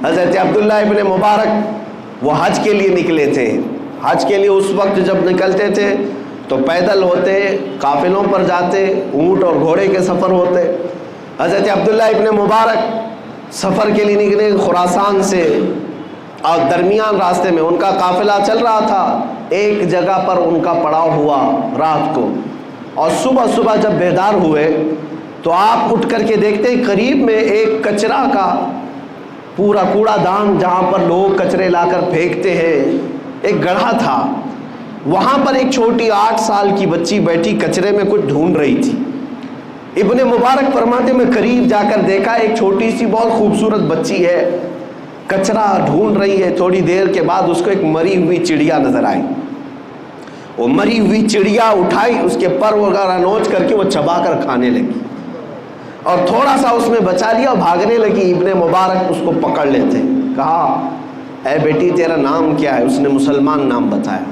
حضرت عبداللہ ابن مبارک وہ حج کے لیے نکلے تھے. حج کے لیے اس وقت جب نکلتے تھے تو پیدل ہوتے, قافلوں پر جاتے, اونٹ اور گھوڑے کے سفر ہوتے. حضرت عبداللہ ابن مبارک سفر کے لیے نکلے خراسان سے, اور درمیان راستے میں ان کا قافلہ چل رہا تھا. ایک جگہ پر ان کا پڑاؤ ہوا رات کو, اور صبح جب بیدار ہوئے تو آپ اٹھ کر کے دیکھتے ہیں قریب میں ایک کچرا کا پورا کوڑا دان جہاں پر لوگ کچرے لا کر پھینکتے ہیں, ایک گڑھا تھا. وہاں پر ایک چھوٹی 8 سال کی بچی بیٹھی کچرے میں کچھ ڈھونڈ رہی تھی. ابن مبارک فرماتے میں قریب جا کر دیکھا ایک چھوٹی سی بہت خوبصورت بچی ہے, کچرا ڈھونڈ رہی ہے. تھوڑی دیر کے بعد اس کو ایک مری ہوئی چڑیا نظر آئی. وہ مری ہوئی چڑیا اٹھائی, اس کے پر وغیرہ نوچ کر کے وہ چبا کر کھانے لگی, اور تھوڑا سا اس میں بچا لیا اور بھاگنے لگی. ابن مبارک اس کو پکڑ لیتے, کہا اے بیٹی تیرا نام کیا ہے؟ اس نے مسلمان نام بتایا,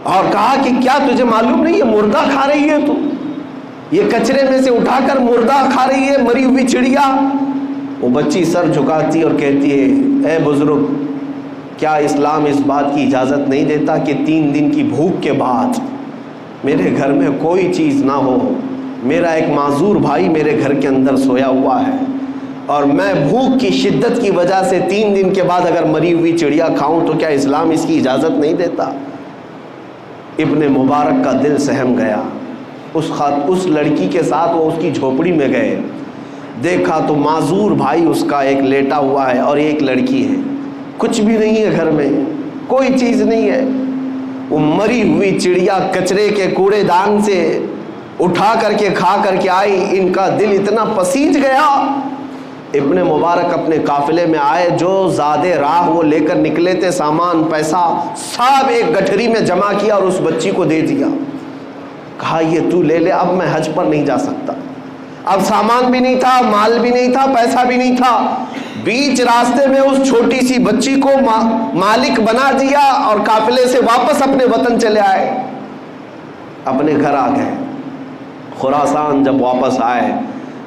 اور کہا کہ کیا تجھے معلوم نہیں یہ مردہ کھا رہی ہے؟ تو یہ کچرے میں سے اٹھا کر مردہ کھا رہی ہے, مری ہوئی چڑیا. وہ بچی سر جھکاتی اور کہتی ہے اے بزرگ, کیا اسلام اس بات کی اجازت نہیں دیتا کہ 3 دن کی بھوک کے بعد میرے گھر میں کوئی چیز نہ ہو؟ میرا ایک معذور بھائی میرے گھر کے اندر سویا ہوا ہے, اور میں بھوک کی شدت کی وجہ سے 3 دن کے بعد اگر مری ہوئی چڑیا کھاؤں تو کیا اسلام اس کی اجازت نہیں دیتا؟ ابن مبارک کا دل سہم گیا. اس لڑکی کے ساتھ وہ اس کی جھوپڑی میں گئے, دیکھا تو معذور بھائی اس کا ایک لیٹا ہوا ہے اور ایک لڑکی ہے. کچھ بھی نہیں ہے گھر میں, کوئی چیز نہیں ہے. وہ مری ہوئی چڑیا کچرے کے کوڑے دان سے اٹھا کر کے کھا کر کے آئی. ان کا دل اتنا پسیج گیا. ابن مبارک اپنے قافلے میں آئے, جو زادے راہ وہ لے کر نکلے تھے, سامان پیسہ سب ایک گٹھری میں جمع کیا اور اس بچی کو دے دیا. کہا یہ تو لے لے, اب میں حج پر نہیں جا سکتا. اب سامان بھی نہیں تھا, مال بھی نہیں تھا, پیسہ بھی نہیں تھا. بیچ راستے میں اس چھوٹی سی بچی کو مالک بنا دیا اور قافلے سے واپس اپنے وطن چلے آئے, اپنے گھر آ گئے. خراسان جب واپس آئے,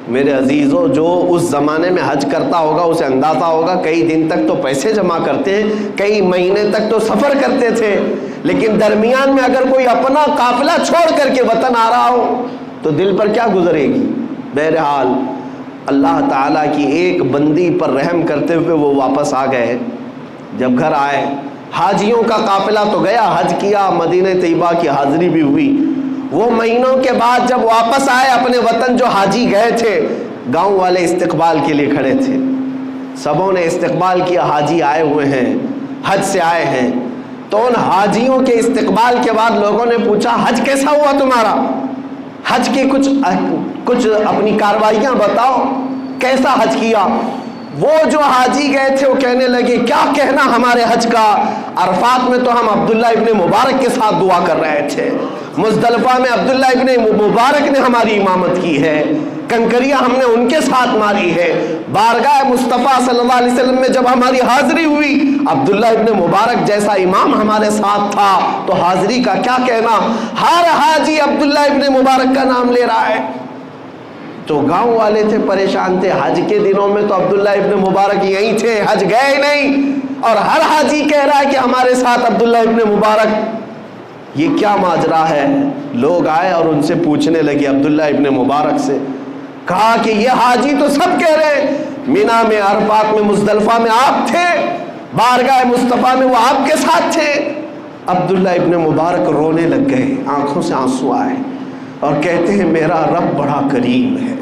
میرے عزیزوں, جو اس زمانے میں حج کرتا ہوگا اسے اندازہ ہوگا کئی دن تک تو پیسے جمع کرتے ہیں, کئی مہینے تک تو سفر کرتے تھے, لیکن درمیان میں اگر کوئی اپنا قافلہ چھوڑ کر کے وطن آ رہا ہو تو دل پر کیا گزرے گی. بہرحال اللہ تعالیٰ کی ایک بندی پر رحم کرتے ہوئے وہ واپس آ گئے. جب گھر آئے, حاجیوں کا قافلہ تو گیا, حج کیا, مدینہ طیبہ کی حاضری بھی ہوئی. وہ مہینوں کے بعد جب واپس آئے اپنے وطن, جو حاجی گئے تھے, گاؤں والے استقبال کے لیے کھڑے تھے. سبوں نے استقبال کیا, حاجی آئے ہوئے ہیں, حج سے آئے ہیں. تو ان حاجیوں کے استقبال کے بعد لوگوں نے پوچھا حج کیسا ہوا تمہارا؟ حج کی کچھ اپنی کاروائیاں بتاؤ, کیسا حج کیا؟ وہ جو حاجی گئے تھے وہ کہنے لگے کیا کہنا ہمارے حج کا, عرفات میں تو ہم عبداللہ ابن مبارک کے ساتھ دعا کر رہے تھے, مزدلفہ میں عبداللہ ابن مبارک نے ہماری امامت کی ہے, کنکریاں ہم نے ان کے ساتھ ماری ہے, بارگاہ مصطفیٰ صلی اللہ علیہ وسلم میں جب ہماری حاضری ہوئی عبداللہ ابن مبارک جیسا امام ہمارے ساتھ تھا, تو حاضری کا کیا کہنا. ہر حاجی عبداللہ ابن مبارک کا نام لے رہا ہے. تو گاؤں والے تھے, پریشان تھے. حج کے دنوں میں تو عبداللہ ابن مبارک یہیں تھے, حج گئے نہیں, اور ہر حاجی کہہ رہا ہے کہ ہمارے ساتھ عبداللہ ابن مبارک. یہ کیا ماجرا ہے؟ لوگ آئے اور ان سے پوچھنے لگے عبداللہ ابن مبارک سے. کہا کہ یہ حاجی تو سب کہہ رہے ہیں مینا میں, عرفات میں, مزدلفہ میں آپ تھے, بارگاہ مصطفیٰ میں وہ آپ کے ساتھ تھے. عبداللہ ابن مبارک رونے لگ گئے, آنکھوں سے آنسو آئے, اور کہتے ہیں میرا رب بڑا کریم ہے,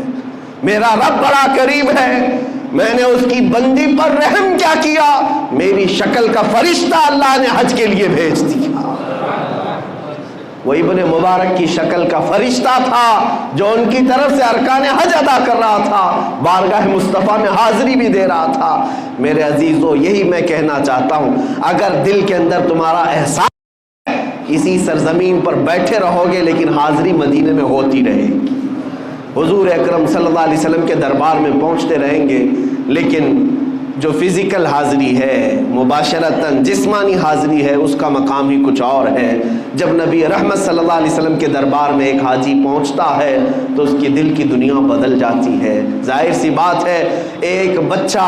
میرا رب بڑا کریم ہے. میں نے اس کی بندی پر رحم کیا کیا, میری شکل کا فرشتہ اللہ نے حج کے لیے بھیج دیا. وہ ابن مبارک کی شکل کا فرشتہ تھا جو ان کی طرف سے ارکان حج ادا کر رہا تھا, بارگاہ مصطفیٰ میں حاضری بھی دے رہا تھا. میرے عزیزو, یہی میں کہنا چاہتا ہوں, اگر دل کے اندر تمہارا احساس اسی سرزمین پر بیٹھے رہو گے لیکن حاضری مدینے میں ہوتی رہے گی, حضور اکرم صلی اللہ علیہ وسلم کے دربار میں پہنچتے رہیں گے, لیکن جو فزیکل حاضری ہے، مباشرتاً جسمانی حاضری ہے، اس کا مقام ہی کچھ اور ہے۔ جب نبی رحمت صلی اللہ علیہ وسلم کے دربار میں ایک حاجی پہنچتا ہے تو اس کی دل کی دنیا بدل جاتی ہے۔ ظاہر سی بات ہے، ایک بچہ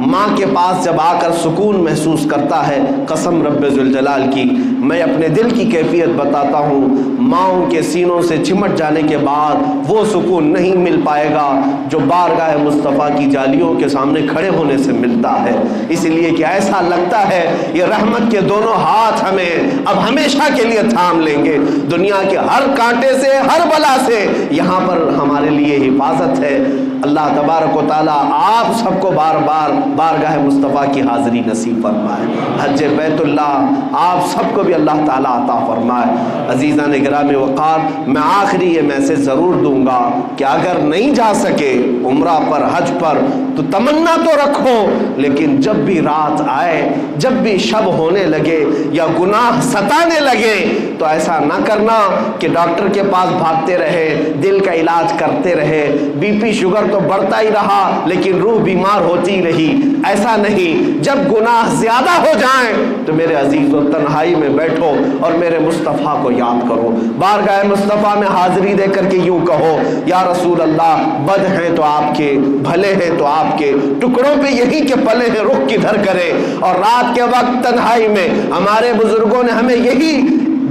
ماں کے پاس جب آ کر سکون محسوس کرتا ہے، قسم رب ذوالجلال کی میں اپنے دل کی کیفیت بتاتا ہوں، ماؤں کے سینوں سے چمٹ جانے کے بعد وہ سکون نہیں مل پائے گا جو بارگاہ مصطفیٰ کی جالیوں کے سامنے کھڑے ہونے سے ملتا ہے۔ اس لیے کہ ایسا لگتا ہے یہ رحمت کے دونوں ہاتھ ہمیں اب ہمیشہ کے لیے تھام لیں گے، دنیا کے ہر کانٹے سے، ہر بلا سے یہاں پر ہمارے لیے حفاظت ہے۔ اللہ تبارک و تعالیٰ آپ سب کو بار بار بارگاہ مصطفیٰ کی حاضری نصیب فرمائے۔ حج بیت اللہ آپ سب کو بھی اللہ تعالیٰ عطا فرمائے۔ عزیزان گرامی وقار، میں آخری یہ میسج ضرور دوں گا کہ اگر نہیں جا سکے عمرہ پر، حج پر، تو تمنا تو رکھو، لیکن جب بھی رات آئے، جب بھی شب ہونے لگے یا گناہ ستانے لگے تو ایسا نہ کرنا کہ ڈاکٹر کے پاس بھاگتے رہے، دل کا علاج کرتے رہے، بی پی شوگر تو بڑھتا ہی رہا لیکن روح بیمار ہوتی رہی۔ ایسا نہیں، جب گناہ زیادہ ہو جائیں تو میرے عزیزو تنہائی میں بیٹھو اور میرے مصطفیٰ کو یاد کرو، بارگاہ مصطفیٰ میں حاضری دے کر کے یوں کہو، یا رسول اللہ بد ہیں تو آپ کے، بھلے ہیں تو آپ کے، ٹکڑوں پہ یہی کہ پلے ہیں، رخ کدھر کرے۔ اور رات کے وقت تنہائی میں ہمارے بزرگوں نے ہمیں یہی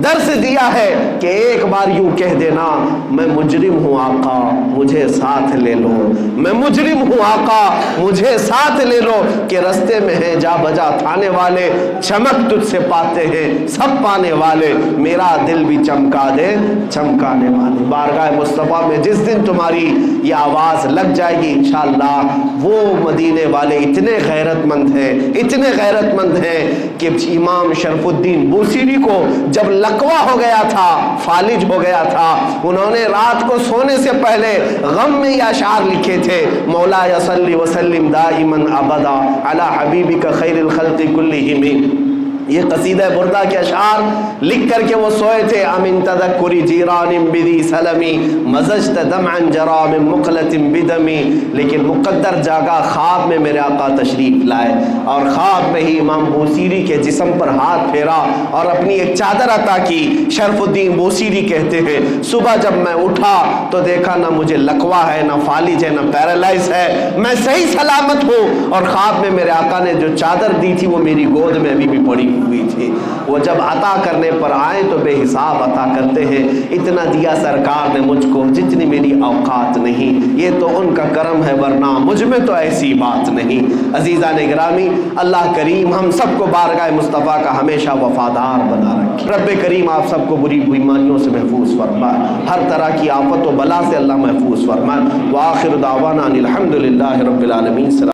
درس دیا ہے کہ ایک بار یوں کہہ دینا، میں مجرم ہوں آقا مجھے ساتھ لے لو، میں مجرم ہوں آقا مجھے ساتھ لے لو، کہ رستے میں ہیں جا بجا تھانے والے، چمک تجھ سے پاتے ہیں سب پانے والے، میرا دل بھی چمکا دے چمکانے والے۔ بارگاہ مصطفیٰ میں جس دن تمہاری یہ آواز لگ جائے گی انشاءاللہ، وہ مدینے والے اتنے غیرت مند ہیں، اتنے غیرت مند ہیں کہ امام شرف الدین بوصیری کو جب لقوہ ہو گیا تھا، فالج ہو گیا تھا، انہوں نے رات کو سونے سے پہلے غم میں یہ اشعار لکھے تھے، مولا صلی وسلم دائما ابدا علی حبیبک خیر الخلق کلہم۔ یہ قصیدہ بردہ کے اشعار لکھ کر کے وہ سوئے تھے، امن تذکری جیران بدی سلمی مزجت دمعا جرا من مقلت بدمی، لیکن مقدر جاگا، خواب میں میرے آقا تشریف لائے اور خواب میں ہی امام بوصیری کے جسم پر ہاتھ پھیرا اور اپنی ایک چادر عطا کی۔ شرف الدین بوصیری کہتے ہیں صبح جب میں اٹھا تو دیکھا نہ مجھے لقوہ ہے، نہ فالج ہے، نہ پیرالائز ہے، میں صحیح سلامت ہوں، اور خواب میں میرے آقا نے جو چادر دی تھی وہ میری گود میں ابھی بھی پڑی ہوئی تھی۔ وہ جب عطا کرنے پر آئے تو بے حساب عطا کرتے ہیں، اتنا دیا سرکار نے مجھ کو جتنی میری اوقات نہیں، یہ تو ان کا کرم ہے ورنہ مجھ میں تو ایسی بات نہیں۔ عزیزان گرامی، اللہ کریم ہم سب کو بارگاہ مصطفیٰ کا ہمیشہ وفادار بنا رکھے۔ رب کریم آپ سب کو بری بیماریوں سے محفوظ فرمائے، ہر طرح کی آفت و بلا سے اللہ محفوظ فرمائے۔ وآخر دعوانا ان الحمد للہ رب العالمین۔